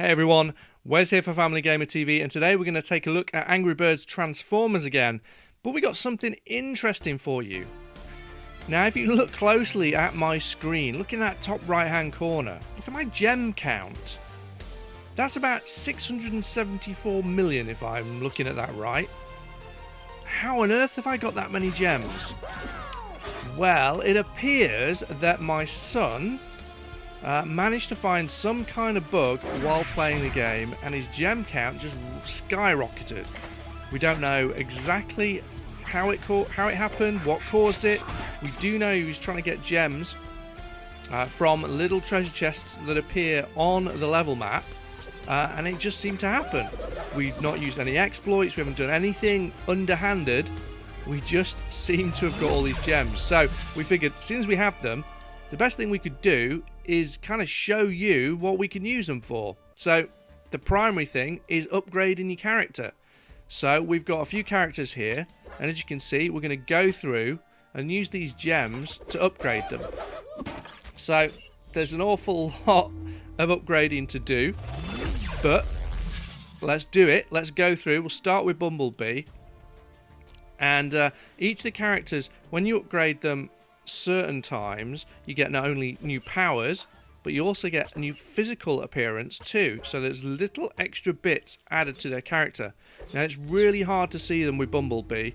Hey everyone, Wes here for Family Gamer TV, and today we're going to take a look at Angry Birds Transformers again, but we got something interesting for you. Now if you look closely at my screen, look in that top right hand corner, look at my gem count. That's about 674 million if I'm looking at that right. How on earth have I got that many gems? Well, it appears that my son managed to find some kind of bug while playing the game, and his gem count just skyrocketed. We don't know exactly how it happened, what caused it. We do know he was trying to get gems from little treasure chests that appear on the level map, and it just seemed to happen. We've not used any exploits, we haven't done anything underhanded. We just seem to have got all these gems. So we figured, as soon as we have them, the best thing we could do is kind of show you what we can use them for. So the primary thing is upgrading your character. So we've got a few characters here, and as you can see, we're going to go through and use these gems to upgrade them. So there's an awful lot of upgrading to do, but let's do it. Let's go through. We'll start with Bumblebee, and each of the characters, when you upgrade them certain times, you get not only new powers, but you also get a new physical appearance too. So there's little extra bits added to their character. Now it's really hard to see them with Bumblebee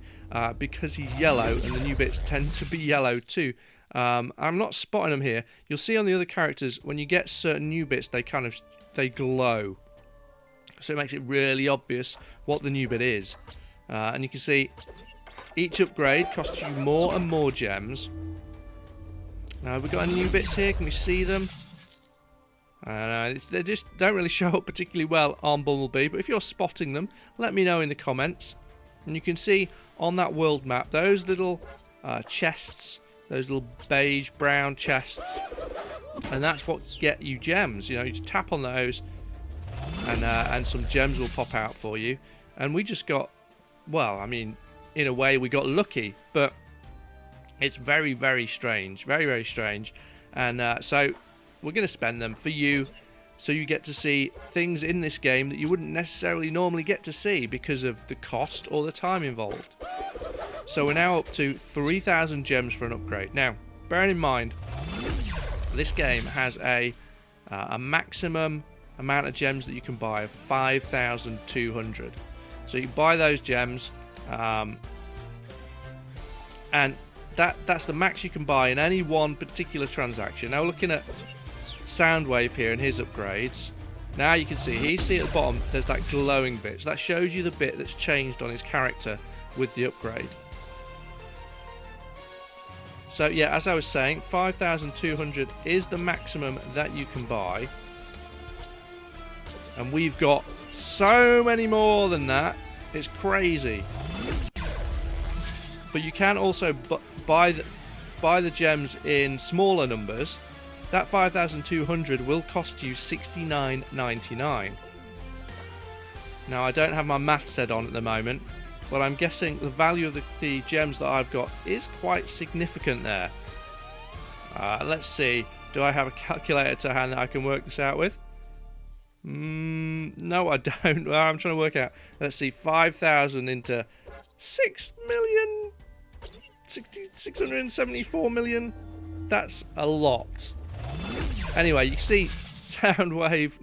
because he's yellow, and the new bits tend to be yellow too. I'm not spotting them here. You'll see on the other characters, when you get certain new bits, they glow. So it makes it really obvious what the new bit is. And you can see each upgrade costs you more and more gems. Now, have we got any new bits here? Can we see them? They just don't really show up particularly well on Bumblebee, but if you're spotting them, let me know in the comments. And you can see on that world map, those little chests, those little beige brown chests, and that's what get you gems. You know, you just tap on those, and some gems will pop out for you. And we just got, well, I mean, in a way we got lucky, but it's very, very strange. Very, very strange. And so we're going to spend them for you, so you get to see things in this game that you wouldn't necessarily normally get to see because of the cost or the time involved. So we're now up to 3,000 gems for an upgrade. Now, bearing in mind, this game has a maximum amount of gems that you can buy of 5,200. So you buy those gems, and that's the max you can buy in any one particular transaction. Now we're looking at Soundwave here and his upgrades. Now you can see at the bottom there's that glowing bit. So that shows you the bit that's changed on his character with the upgrade. So yeah, as I was saying, 5,200 is the maximum that you can buy. And we've got so many more than that. It's crazy. But you can also buy the gems in smaller numbers. That 5,200 will cost you $69.99. Now I don't have my maths set on at the moment, but I'm guessing the value of the gems that I've got is quite significant there. Let's see, do I have a calculator to hand that I can work this out with? No, I don't. Well, I'm trying to work out. Let's see, 5,000 into 674 million. That's a lot. Anyway, you can see Soundwave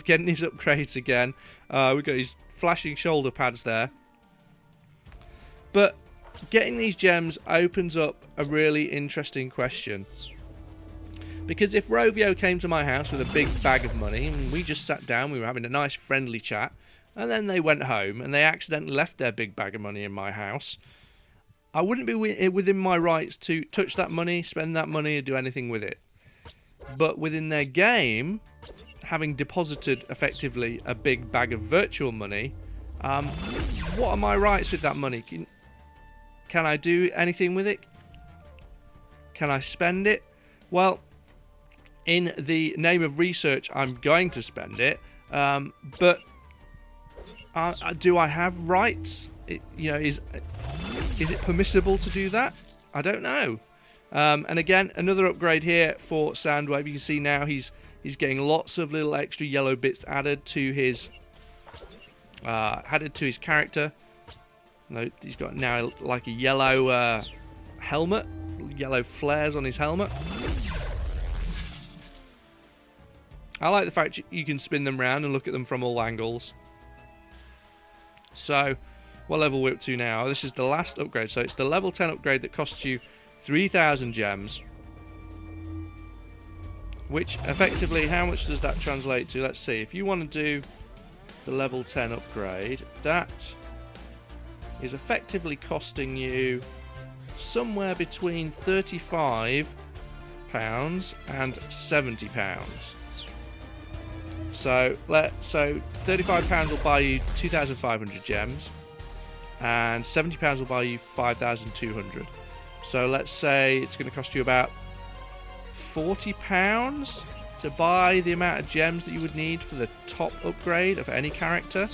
getting his upgrades again. We've got his flashing shoulder pads there. But getting these gems opens up a really interesting question. Because if Rovio came to my house with a big bag of money, and we just sat down, we were having a nice friendly chat, and then they went home and they accidentally left their big bag of money in my house, I wouldn't be within my rights to touch that money, spend that money, or do anything with it. But within their game, having deposited effectively a big bag of virtual money, what are my rights with that money? Can I do anything with it? Can I spend it? Well, in the name of research, I'm going to spend it, but do I have rights? Is it permissible to do that? I don't know. And again, another upgrade here for Soundwave. You can see now he's He's getting lots of little extra yellow bits added to his character. No, he's got now like a yellow helmet, yellow flares on his helmet. I like the fact you can spin them around and look at them from all angles. So, what level we're up to now? This is the last upgrade. So it's the level 10 upgrade that costs you 3,000 gems. Which, effectively, how much does that translate to? Let's see. If you want to do the level 10 upgrade, that is effectively costing you somewhere between £35 and £70. So £35 will buy you 2,500 gems, and £70 will buy you 5,200. So let's say it's going to cost you about £40 to buy the amount of gems that you would need for the top upgrade of any character,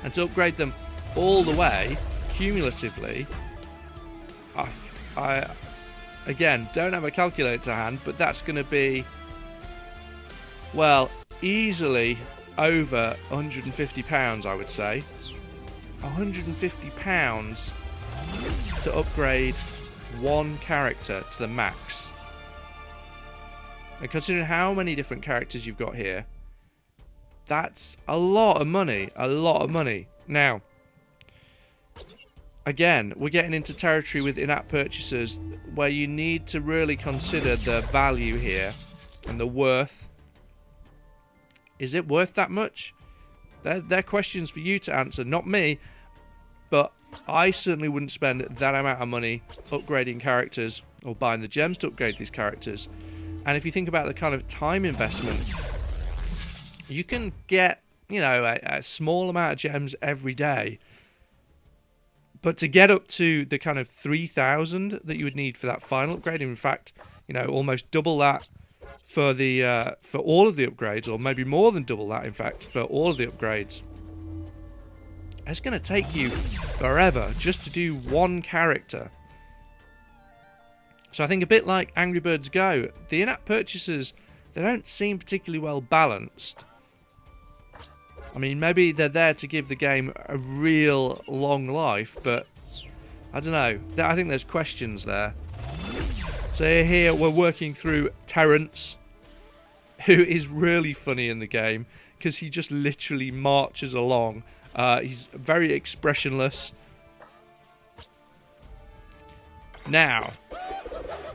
and to upgrade them all the way cumulatively. I again don't have a calculator to hand, but that's going to be, well, easily over £150, I would say. £150 to upgrade one character to the max. And considering how many different characters you've got here, that's a lot of money. A lot of money. Now, again, we're getting into territory with in-app purchases where you need to really consider the value here and the worth. Is it worth that much? They're questions for you to answer, not me. But I certainly wouldn't spend that amount of money upgrading characters or buying the gems to upgrade these characters. And if you think about the kind of time investment, you can get, you know, a small amount of gems every day. But to get up to the kind of 3,000 that you would need for that final upgrade, in fact, you know, almost double that for the for all of the upgrades, or maybe more than double that, in fact, for all of the upgrades. It's going to take you forever just to do one character. So I think a bit like Angry Birds Go, the in-app purchases, they don't seem particularly well balanced. I mean, maybe they're there to give the game a real long life, but I don't know. I think there's questions there. So here we're working through Terrence, who is really funny in the game because he just literally marches along. He's very expressionless. Now,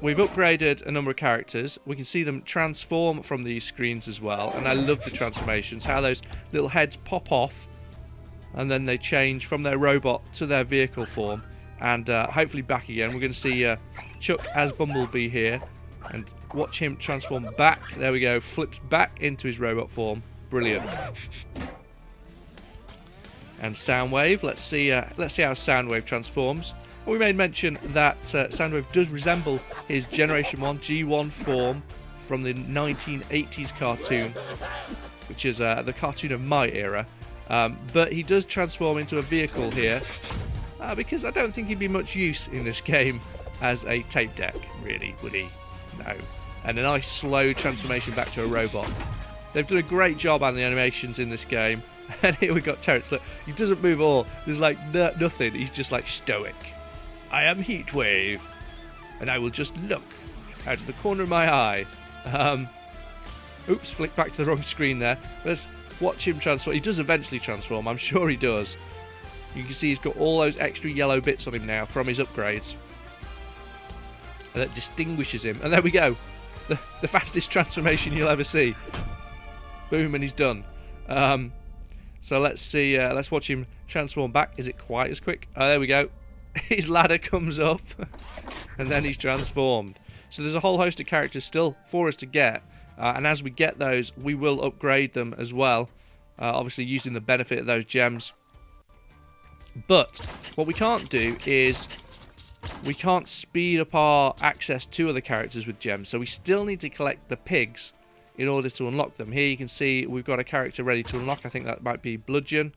we've upgraded a number of characters. We can see them transform from these screens as well. And I love the transformations, how those little heads pop off and then they change from their robot to their vehicle form. And hopefully back again. We're going to see Chuck as Bumblebee here. And watch him transform back. There we go. Flips back into his robot form. Brilliant. And Soundwave. Let's see how Soundwave transforms. We made mention that Soundwave does resemble his Generation 1 G1 form from the 1980s cartoon, which is the cartoon of my era. But he does transform into a vehicle here, because I don't think he'd be much use in this game as a tape deck, really, would he? No. And a nice slow transformation back to a robot. They've done a great job on the animations in this game. And here we've got Terrence. Look, he doesn't move at all. There's like nothing. He's just like stoic. I am Heat Wave, and I will just look out of the corner of my eye. Oops, flick back to the wrong screen there. Let's watch him transform. He does eventually transform, I'm sure he does. You can see he's got all those extra yellow bits on him now from his upgrades. And that distinguishes him. And there we go. The fastest transformation you'll ever see. Boom, and he's done. So let's see. Let's watch him transform back. Is it quite as quick? Oh, there we go. His ladder comes up and then he's transformed. So there's a whole host of characters still for us to get, and as we get those we will upgrade them as well, obviously using the benefit of those gems. But what we can't do is we can't speed up our access to other characters with gems, so we still need to collect the pigs in order to unlock them. Here you can see we've got a character ready to unlock. I think that might be Bludgeon.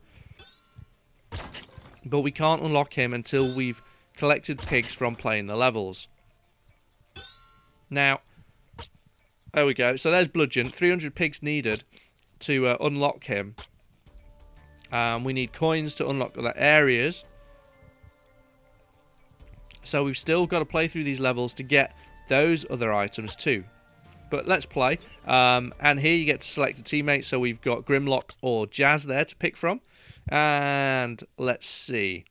But we can't unlock him until we've collected pigs from playing the levels. Now, There we go. So there's Bludgeon. 300 pigs needed to unlock him. We need coins to unlock other areas. So we've still got to play through these levels to get those other items too. But let's play. And here you get to select a teammate. So we've got Grimlock or Jazz there to pick from. And let's see.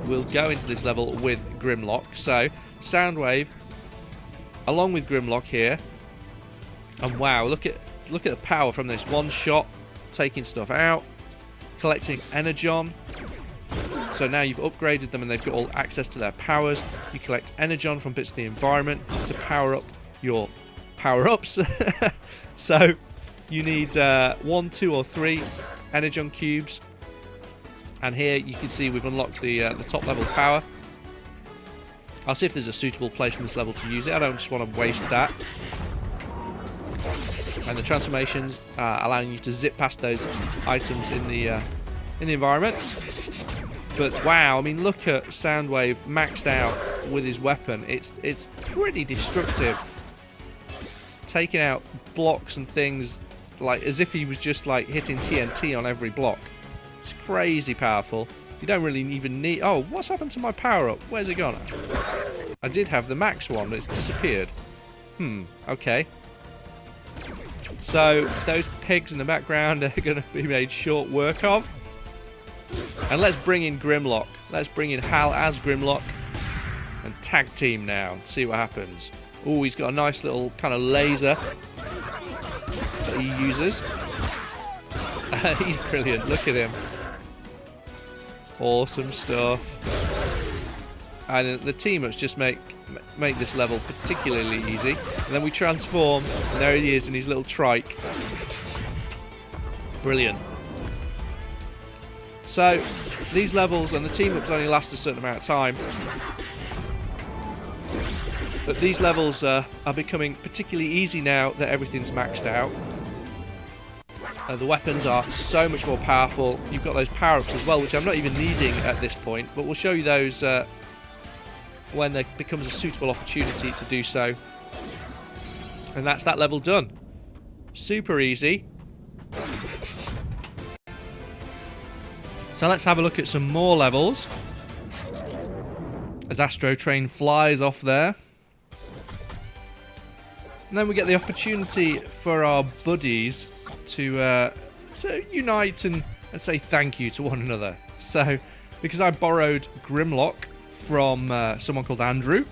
We'll go into this level with Grimlock. So Soundwave along with Grimlock here. And wow, look at the power from this. One shot, taking stuff out, collecting Energon. So now you've upgraded them and they've got all access to their powers. You collect Energon from bits of the environment to power up your power-ups. So you need 1, 2 or 3 Energon cubes. And here you can see we've unlocked the top level power. I'll see if there's a suitable place in this level to use it. I don't just want to waste that. And the transformations allowing you to zip past those items in the environment. But wow, I mean, look at Soundwave maxed out with his weapon. It's pretty destructive. Taking out blocks and things like as if he was just like hitting TNT on every block. It's crazy powerful. You don't really even need... Oh, what's happened to my power-up? Where's it gone? I did have the max one, but it's disappeared. Okay. So, those pigs in the background are going to be made short work of. And let's bring in Grimlock. Let's bring in Hal as Grimlock. And tag team now. See what happens. Oh, he's got a nice little kind of laser that he uses. He's brilliant. Look at him. Awesome stuff. And the team-ups just make this level particularly easy. And then we transform, and there he is in his little trike. Brilliant. So, these levels and the team-ups only last a certain amount of time. But these levels are becoming particularly easy now that everything's maxed out. The weapons are so much more powerful. You've got those power-ups as well, which I'm not even needing at this point, but we'll show you those when there becomes a suitable opportunity to do so. And that's that level done. Super easy. So let's have a look at some more levels. As Astro Train flies off there. And then we get the opportunity for our buddies to unite and say thank you to one another. So, because I borrowed Grimlock from someone called Andrew,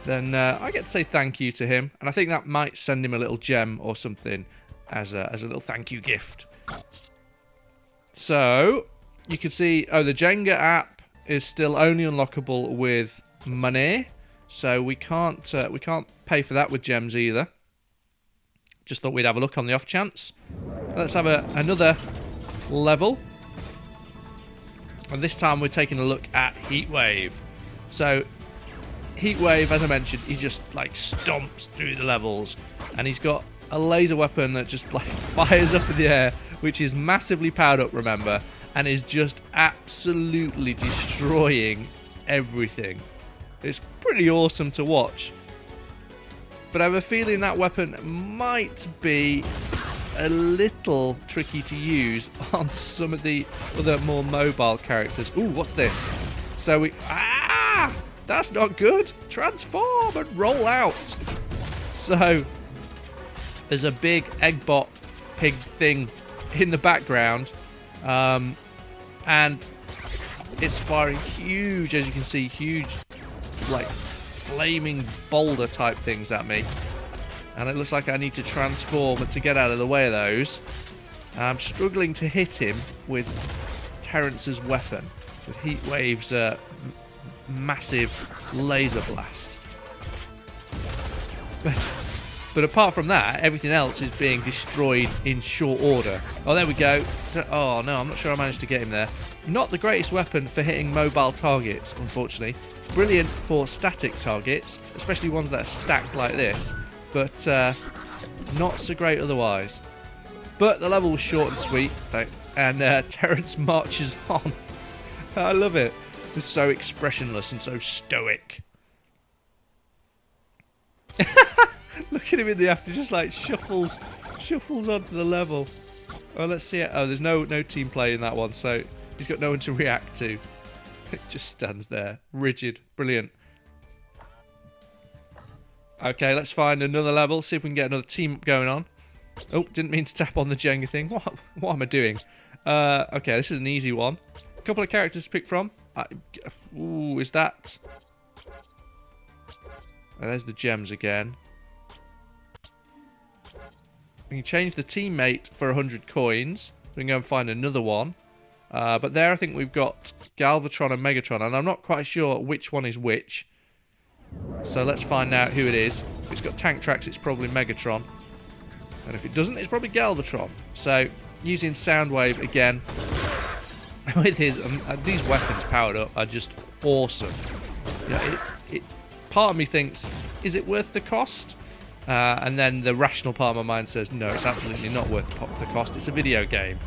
then I get to say thank you to him, and I think that might send him a little gem or something as a little thank you gift. So, you can see, the Jenga app is still only unlockable with money, so we can't pay for that with gems either. Just thought we'd have a look on the off chance. Let's have another level. And this time we're taking a look at Heat Wave. So, Heat Wave, as I mentioned, he just like stomps through the levels. And he's got a laser weapon that just like fires up in the air, which is massively powered up, remember, and is just absolutely destroying everything. It's pretty awesome to watch. But I have a feeling that weapon might be a little tricky to use on some of the other more mobile characters. Ooh, what's this? So we... Ah! That's not good! Transform and roll out! So, there's a big Eggbot pig thing in the background. And it's firing huge, as you can see, huge, like, flaming boulder type things at me, and it looks like I need to transform and to get out of the way of those. I'm struggling to hit him with Terrence's weapon, with Heat Wave's massive laser blast. But apart from that, everything else is being destroyed in short order. Oh, there we go. Oh no, I'm not sure I managed to get him there. Not the greatest weapon for hitting mobile targets, unfortunately. Brilliant for static targets, especially ones that are stacked like this, but not so great otherwise. But the level was short and sweet, and Terrence marches on. I love it. It's so expressionless and so stoic. Look at him in the after, just like shuffles onto the level. Oh, let's see it. Oh, there's no team play in that one, so he's got no one to react to. It just stands there, rigid, brilliant. Okay, let's find another level, see if we can get another team going on. Oh, didn't mean to tap on the Jenga thing. What am I doing? Okay, this is an easy one. A couple of characters to pick from. Ooh, is that... Oh, there's the gems again. We can change the teammate for 100 coins. We can go and find another one. But there I think we've got Galvatron and Megatron, and I'm not quite sure which one is which. So let's find out who it is. If it's got tank tracks, it's probably Megatron. And if it doesn't, it's probably Galvatron. So, using Soundwave again. With his... these weapons powered up are just awesome. You know, part of me thinks, is it worth the cost? And then the rational part of my mind says, no, it's absolutely not worth the cost. It's a video game.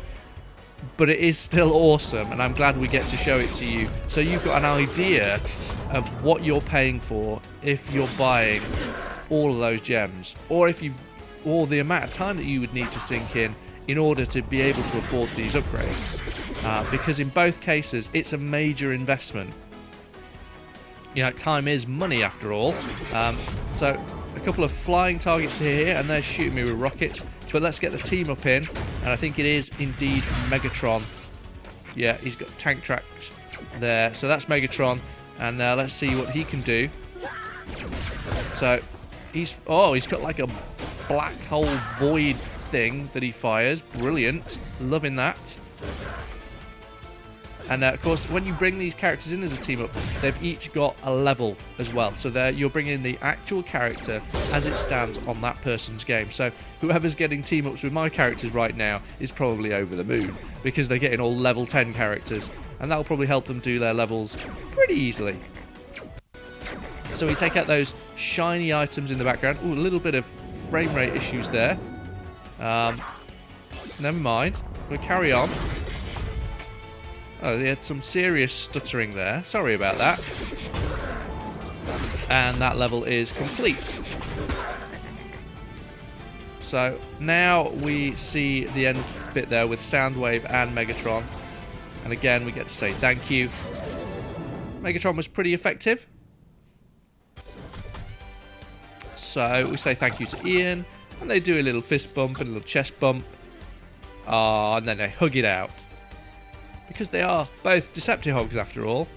But it is still awesome, and I'm glad we get to show it to you. So you've got an idea of what you're paying for if you're buying all of those gems. Or the amount of time that you would need to sink in order to be able to afford these upgrades. Because in both cases, it's a major investment. You know, time is money after all. So a couple of flying targets here, and they're shooting me with rockets. But let's get the team up in, and I think it is indeed Megatron. Yeah, he's got tank tracks there. So that's Megatron, and let's see what he can do. So he's got like a black hole void thing that he fires. Brilliant, loving that. And of course, when you bring these characters in as a team up, they've each got a level as well. So you're bringing the actual character as it stands on that person's game. So whoever's getting team ups with my characters right now is probably over the moon, because they're getting all level 10 characters, and that'll probably help them do their levels pretty easily. So we take out those shiny items in the background. Ooh, a little bit of frame rate issues there. Never mind. We'll carry on. Oh, they had some serious stuttering there. Sorry about that. And that level is complete. So now we see the end bit there with Soundwave and Megatron. And again, we get to say thank you. Megatron was pretty effective. So we say thank you to Ian. And they do a little fist bump and a little chest bump. And then they hug it out. Because they are both Deceptihogs after all.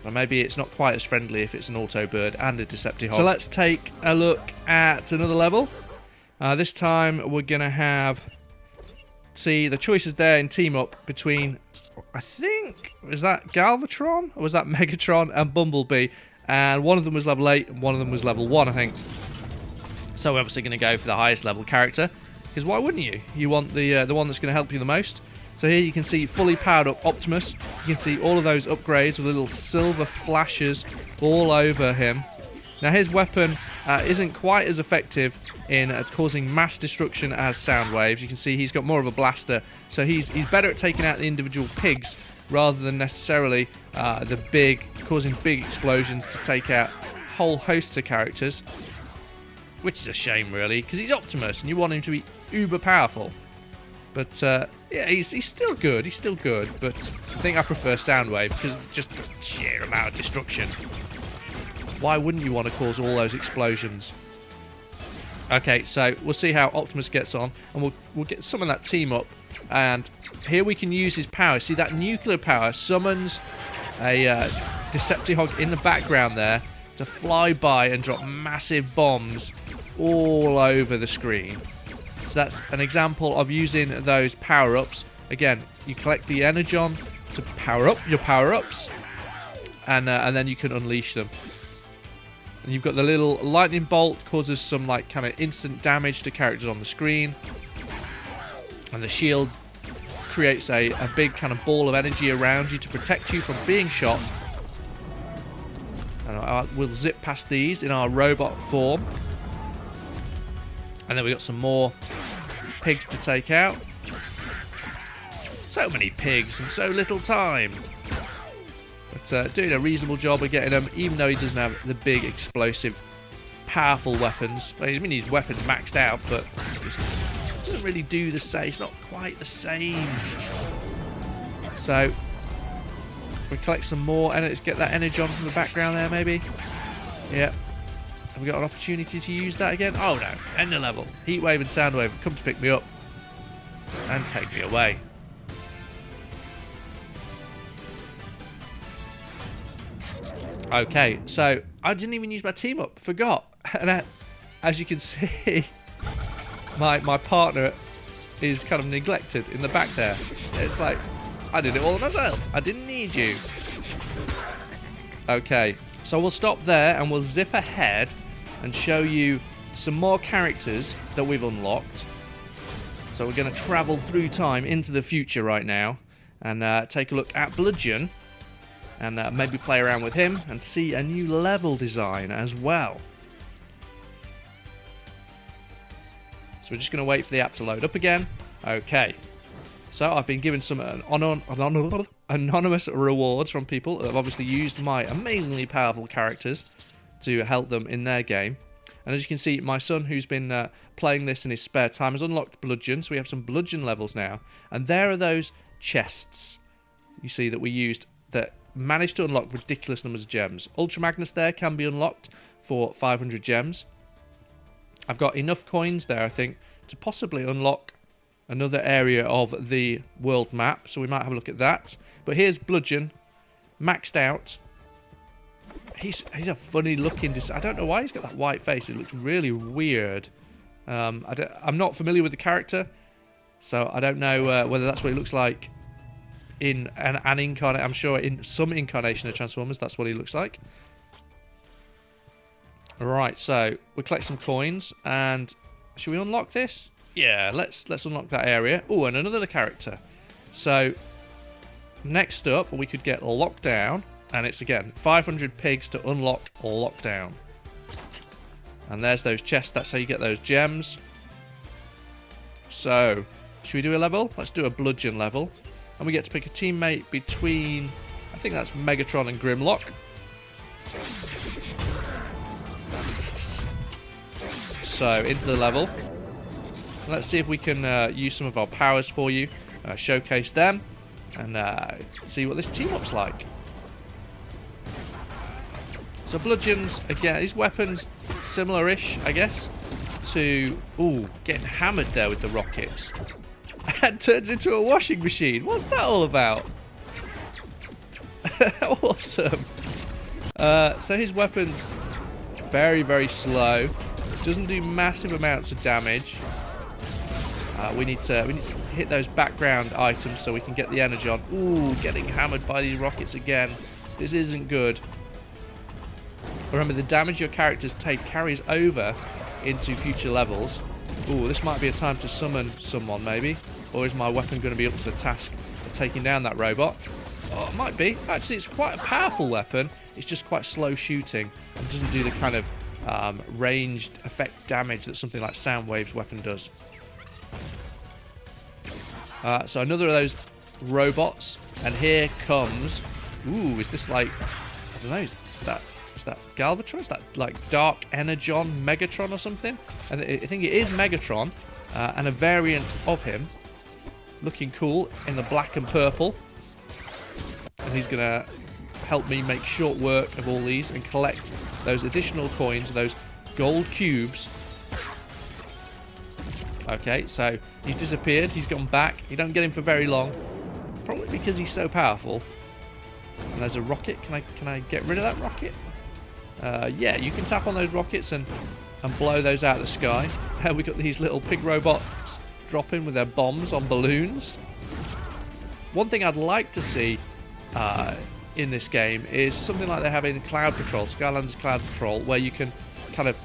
Or maybe it's not quite as friendly if it's an Autobird and a Deceptihog. So let's take a look at another level. This time we're going to have... See, the choices there in Team Up between... I think... Was that Galvatron? Or was that Megatron and Bumblebee? And one of them was level 8 and one of them was level 1, I think. So we're obviously going to go for the highest level character. Because why wouldn't you? You want the one that's going to help you the most. So here you can see fully powered up Optimus. You can see all of those upgrades with little silver flashes all over him. Now his weapon isn't quite as effective in causing mass destruction as Soundwaves. You can see he's got more of a blaster, so he's better at taking out the individual pigs rather than necessarily causing big explosions to take out whole hosts of characters. Which is a shame really, because he's Optimus and you want him to be uber powerful. But yeah, he's still good. He's still good. But I think I prefer Soundwave because just the sheer amount of destruction. Why wouldn't you want to cause all those explosions? Okay, so we'll see how Optimus gets on, and we'll get some of that team up. And here we can use his power. See, that nuclear power summons a Deceptihog in the background there to fly by and drop massive bombs all over the screen. So that's an example of using those power-ups. Again, you collect the Energon to power up your power-ups, and then you can unleash them. And you've got the little lightning bolt, causes some like kind of instant damage to characters on the screen, and the shield creates a big kind of ball of energy around you to protect you from being shot. And we'll zip past these in our robot form. And then we've got some more pigs to take out. So many pigs in so little time. But doing a reasonable job of getting them, even though he doesn't have the big explosive powerful weapons. I mean, his weapon's maxed out, but just doesn't really do the same. It's not quite the same. So we collect some more and get that energy on from the background there, maybe. Yeah. Have we got an opportunity to use that again? Oh no, end of level. Heat Wave and Soundwave have come to pick me up and take me away. Okay, so I didn't even use my team up. Forgot. And as you can see, my partner is kind of neglected in the back there. It's like, I did it all myself. I didn't need you. Okay, so we'll stop there and we'll zip ahead and show you some more characters that we've unlocked. So we're going to travel through time into the future right now and take a look at Bludgeon and maybe play around with him and see a new level design as well. So we're just going to wait for the app to load up again. Okay. So I've been given some anonymous rewards from people who have obviously used my amazingly powerful characters to help them in their game. And as you can see, my son, who's been playing this in his spare time, has unlocked Bludgeon. So we have some Bludgeon levels now. And there are those chests you see that we used that managed to unlock ridiculous numbers of gems. Ultra Magnus there can be unlocked for 500 gems. I've got enough coins there, I think, to possibly unlock another area of the world map. So we might have a look at that. But here's Bludgeon, maxed out. He's a funny looking. I don't know why he's got that white face. It looks really weird. I'm not familiar with the character, so I don't know whether that's what he looks like in an incarnate. I'm sure in some incarnation of Transformers, that's what he looks like. All right, so we collect some coins, and should we unlock this? Yeah, let's unlock that area. Oh, and another character. So next up, we could get Lockdown. And it's, again, 500 pigs to unlock Lockdown. And there's those chests. That's how you get those gems. So, should we do a level? Let's do a Bludgeon level. And we get to pick a teammate between, I think that's Megatron and Grimlock. So, into the level. Let's see if we can use some of our powers for you. Showcase them. And see what this team-up's like. So Bludgeon's, again, his weapon's similar-ish, I guess, to... Ooh, getting hammered there with the rockets. And turns into a washing machine. What's that all about? Awesome. So his weapon's very, very slow. Doesn't do massive amounts of damage. We need to hit those background items so we can get the energy on. Ooh, getting hammered by these rockets again. This isn't good. Remember, the damage your characters take carries over into future levels. Ooh, this might be a time to summon someone, maybe. Or is my weapon going to be up to the task of taking down that robot? Oh, it might be. Actually, it's quite a powerful weapon. It's just quite slow shooting and doesn't do the kind of ranged effect damage that something like Soundwave's weapon does. So another of those robots. And here comes... Ooh, is this like... I don't know, is that Galvatron? Is that like Dark Energon Megatron or something? I think it is Megatron, and a variant of him. Looking cool in the black and purple. And he's going to help me make short work of all these and collect those additional coins, those gold cubes. Okay, so he's disappeared. He's gone back. You don't get him for very long. Probably because he's so powerful. And there's a rocket. Can I get rid of that rocket? Yeah, you can tap on those rockets and blow those out of the sky. We've got these little pig robots dropping with their bombs on balloons. One thing I'd like to see in this game is something like they have in Cloud Patrol, Skylanders Cloud Patrol, where you can kind of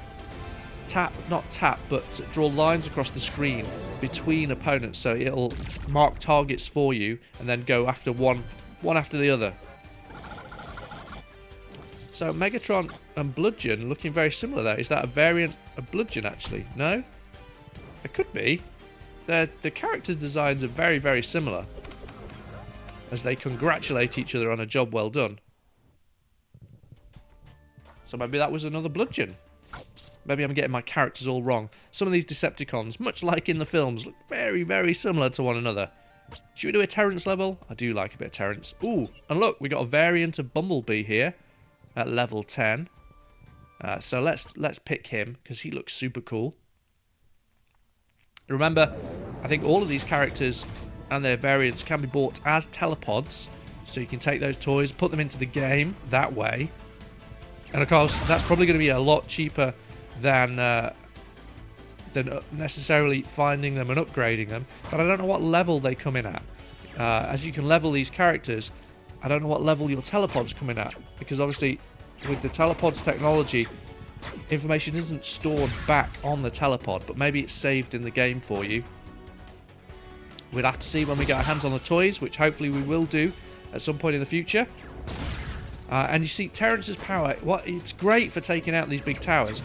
but draw lines across the screen between opponents, so it'll mark targets for you and then go after one after the other. So Megatron and Bludgeon looking very similar there. Is that a variant of Bludgeon actually? No? It could be. The character designs are very, very similar as they congratulate each other on a job well done. So maybe that was another Bludgeon. maybe I'm getting my characters all wrong. Some of these Decepticons, much like in the films, look very, very similar to one another. Should we do a Terrence level? I do like a bit of Terrence. Ooh, and look, we got a variant of Bumblebee here at level 10. So let's pick him because he looks super cool. Remember, I think all of these characters and their variants can be bought as telepods, so you can take those toys, put them into the game that way. And of course, that's probably going to be a lot cheaper than necessarily finding them and upgrading them. But I don't know what level they come in at. As you can level these characters, I don't know what level your telepod's come in at, because obviously with the telepods technology, information isn't stored back on the telepod, but maybe it's saved in the game for you. We'd have to see when we get our hands on the toys, which hopefully we will do at some point in the future. And you see Terrence's power, it's great for taking out these big towers,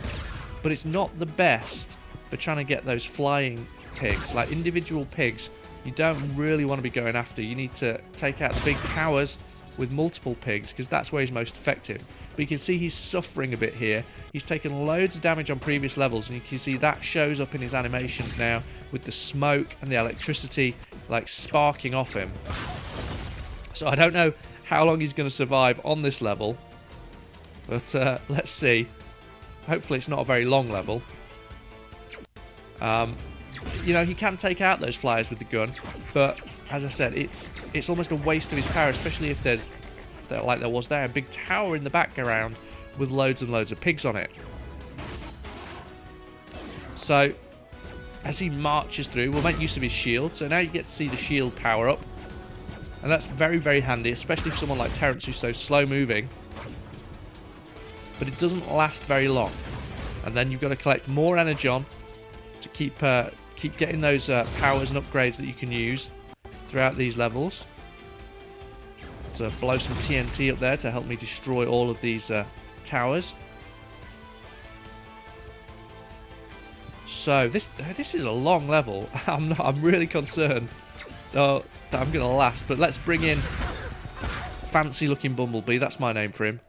but it's not the best for trying to get those flying pigs. Like individual pigs, you don't really want to be going after. You need to take out the big towers with multiple pigs, because that's where he's most effective. But you can see he's suffering a bit here. He's taken loads of damage on previous levels, and you can see that shows up in his animations now with the smoke and the electricity like sparking off him. So I don't know how long he's going to survive on this level, but let's see. Hopefully it's not a very long level. You know, he can take out those flyers with the gun, but as I said, it's almost a waste of his power, especially if there's, like there was there, a big tower in the background with loads and loads of pigs on it. So as he marches through, we'll make use of his shield. So now you get to see the shield power up, and that's very, very handy, especially for someone like Terrence who's so slow moving. But it doesn't last very long, and then you've got to collect more energon to keep getting those powers and upgrades that you can use throughout these levels. So blow some TNT up there to help me destroy all of these towers. So this is a long level. I'm really concerned that I'm going to last. But let's bring in fancy looking Bumblebee. That's my name for him.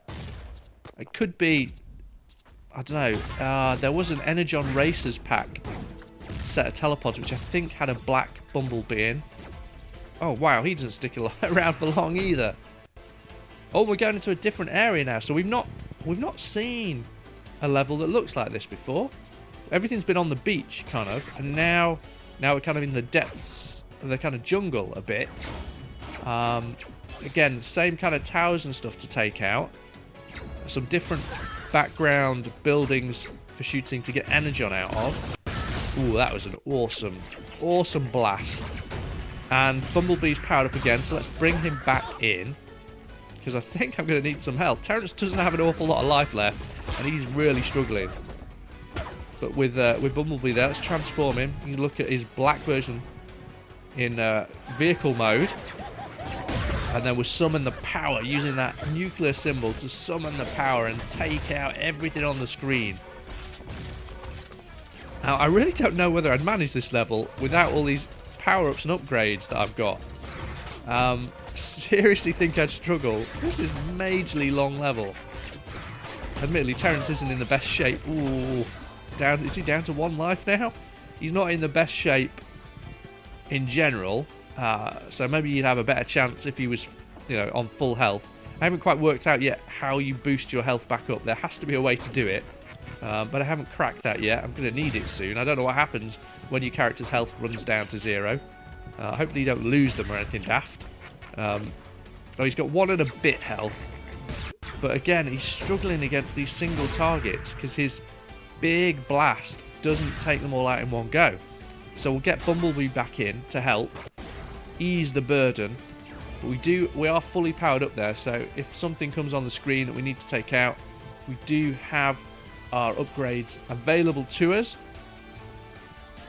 It could be, I don't know. There was an Energon Racers pack set of telepods which I think had a black Bumblebee in. Oh wow, he doesn't stick around for long either. Oh, we're going into a different area now. So we've not seen a level that looks like this before. Everything's been on the beach kind of, and now we're kind of in the depths of the kind of jungle a bit. Again, the same kind of towers and stuff to take out. Some different background buildings for shooting to get energon out of. Ooh, that was an awesome blast. And Bumblebee's powered up again, so let's bring him back in, because I think I'm going to need some help. Terrence doesn't have an awful lot of life left, and he's really struggling. But with Bumblebee there, let's transform him. You can look at his black version in vehicle mode, and then we'll summon the power using that nuclear symbol to summon the power and take out everything on the screen. Now, I really don't know whether I'd manage this level without all these power-ups and upgrades that I've got. Seriously think I'd struggle. This is majorly long level. Admittedly, Terrence isn't in the best shape. Ooh, is he down to 1 life now? He's not in the best shape in general, so maybe you'd have a better chance if he was, you know, on full health. I haven't quite worked out yet how you boost your health back up. There has to be a way to do it. But I haven't cracked that yet. I'm going to need it soon. I don't know what happens when your character's health runs down to 0. Hopefully you don't lose them or anything daft. Oh, he's got 1 and a bit health. But again, he's struggling against these single targets because his big blast doesn't take them all out in one go. So we'll get Bumblebee back in to help ease the burden. But we are fully powered up there, so if something comes on the screen that we need to take out, we do have our upgrades available to us.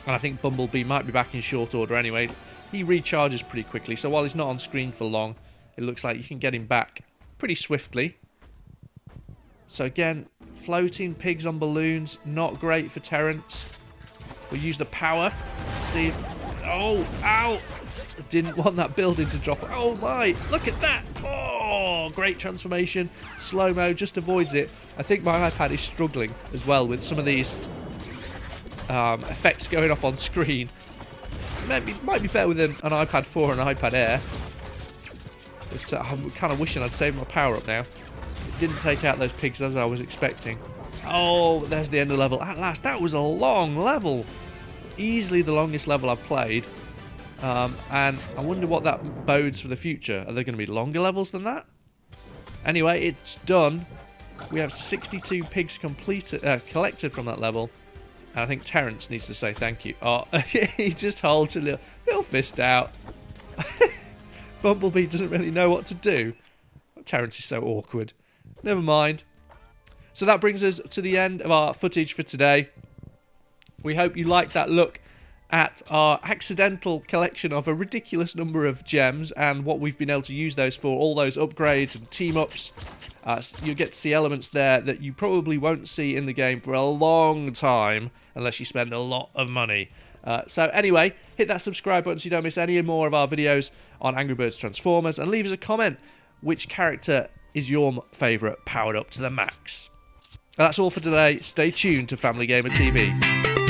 And I think Bumblebee might be back in short order anyway. He recharges pretty quickly, so while he's not on screen for long, it looks like you can get him back pretty swiftly. So again, floating pigs on balloons, not great for Terrence. We'll use the power. See if... Oh, ow! I didn't want that building to drop. Oh my, look at that! Oh, Oh, great transformation. Slow-mo just avoids it. I think my iPad is struggling as well with some of these effects going off on screen. Might be better with an iPad 4 and an iPad Air. But I'm kind of wishing I'd saved my power-up now. It didn't take out those pigs as I was expecting. Oh, there's the end of the level. At last, that was a long level. Easily the longest level I've played. And I wonder what that bodes for the future. Are there going to be longer levels than that? Anyway, it's done. We have 62 pigs collected from that level. And I think Terrence needs to say thank you. Oh, he just holds a little fist out. Bumblebee doesn't really know what to do. Terrence is so awkward. Never mind. So that brings us to the end of our footage for today. We hope you liked that look at our accidental collection of a ridiculous number of gems and what we've been able to use those for, all those upgrades and team-ups. You get to see elements there that you probably won't see in the game for a long time unless you spend a lot of money. So anyway, hit that subscribe button so you don't miss any more of our videos on Angry Birds Transformers, and leave us a comment which character is your favourite powered up to the max. That's all for today. Stay tuned to Family Gamer TV.